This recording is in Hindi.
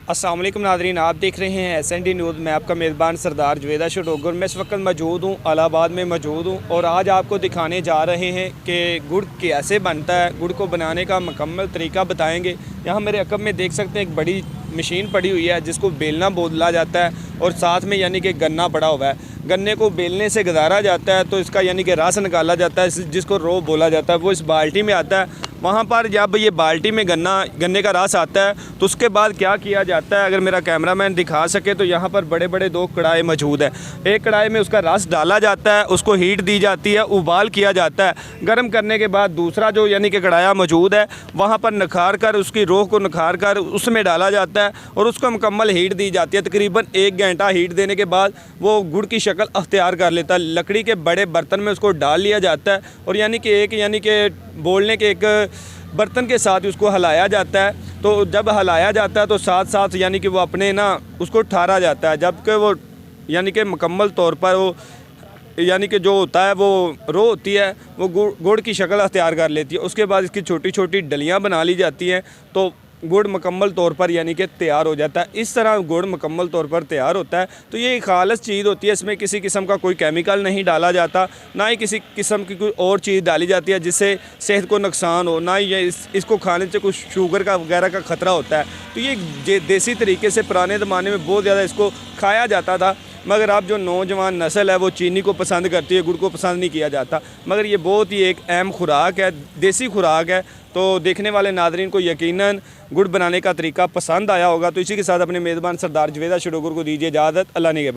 अस्सलाम वालेकुम नाज़रीन, आप देख रहे हैं SND न्यूज़। मैं आपका मेज़बान सरदार जुवेदा शटोगर। मैं इस वक्त मौजूद हूँ, इलाहाबाद में मौजूद हूँ और आज आपको दिखाने जा रहे हैं कि गुड़ कैसे बनता है। गुड़ को बनाने का मुकम्मल तरीका बताएंगे। यहाँ मेरे अकब में देख सकते हैं एक बड़ी मशीन पड़ी हुई है जिसको बेलना बोला जाता है और साथ में यानी कि गन्ना पड़ा हुआ है। गन्ने को बेलने से गुजारा जाता है तो इसका यानी कि रस निकाला जाता है जिसको रो बोला जाता है। वो इस बाल्टी में आता है। वहाँ पर जब ये बाल्टी में गन्ने का रस आता है तो उसके बाद क्या किया जाता है, अगर मेरा कैमरामैन दिखा सके तो यहाँ पर बड़े बड़े दो कढ़ाई मौजूद है। एक कढ़ाई में उसका रस डाला जाता है, उसको हीट दी जाती है, उबाल किया जाता है। गर्म करने के बाद दूसरा जो यानी कि कढ़ाया मौजूद है वहाँ पर निखार कर उसकी रोह को निखार कर उसमें डाला जाता है और उसको मुकम्मल हीट दी जाती है। तकरीबन 1 घंटा हीट देने के बाद वो गुड़ की शक्ल अख्तियार कर लेता है। लकड़ी के बड़े बर्तन में उसको डाल लिया जाता है और यानी कि बोलने के एक बर्तन के साथ उसको हिलाया जाता है। तो जब हिलाया जाता है तो साथ साथ यानी कि वो अपने उसको ठारा जाता है, जबकि वो यानी कि मुकम्मल तौर पर वो यानी कि जो होता है वो रो होती है वो गुड़ की शक्ल अख्तियार कर लेती है। उसके बाद इसकी छोटी छोटी डलियाँ बना ली जाती हैं तो गुड़ मुकम्मल तौर पर यानी कि तैयार हो जाता है। इस तरह गुड़ मुकम्मल तौर पर तैयार होता है। तो ये एक खालिस चीज़ होती है, इसमें किसी किस्म का कोई केमिकल नहीं डाला जाता, ना ही किसी किस्म की कोई और चीज़ डाली जाती है जिससे सेहत को नुकसान हो, ना ही इसको खाने से कुछ शुगर का वगैरह का ख़तरा होता है। तो ये देसी तरीके से पुराने ज़माने में बहुत ज़्यादा इसको खाया जाता था। मगर अब जो नौजवान नस्ल है वो चीनी को पसंद करती है, गुड़ को पसंद नहीं किया जाता। मगर ये बहुत ही एक अहम खुराक है, देसी खुराक है। तो देखने वाले नाज़रीन को यकीनन गुड़ बनाने का तरीका पसंद आया होगा। तो इसी के साथ अपने मेज़बान सरदार जुवेदा शटोगर को दीजिए इजाज़त। अल्लाह ने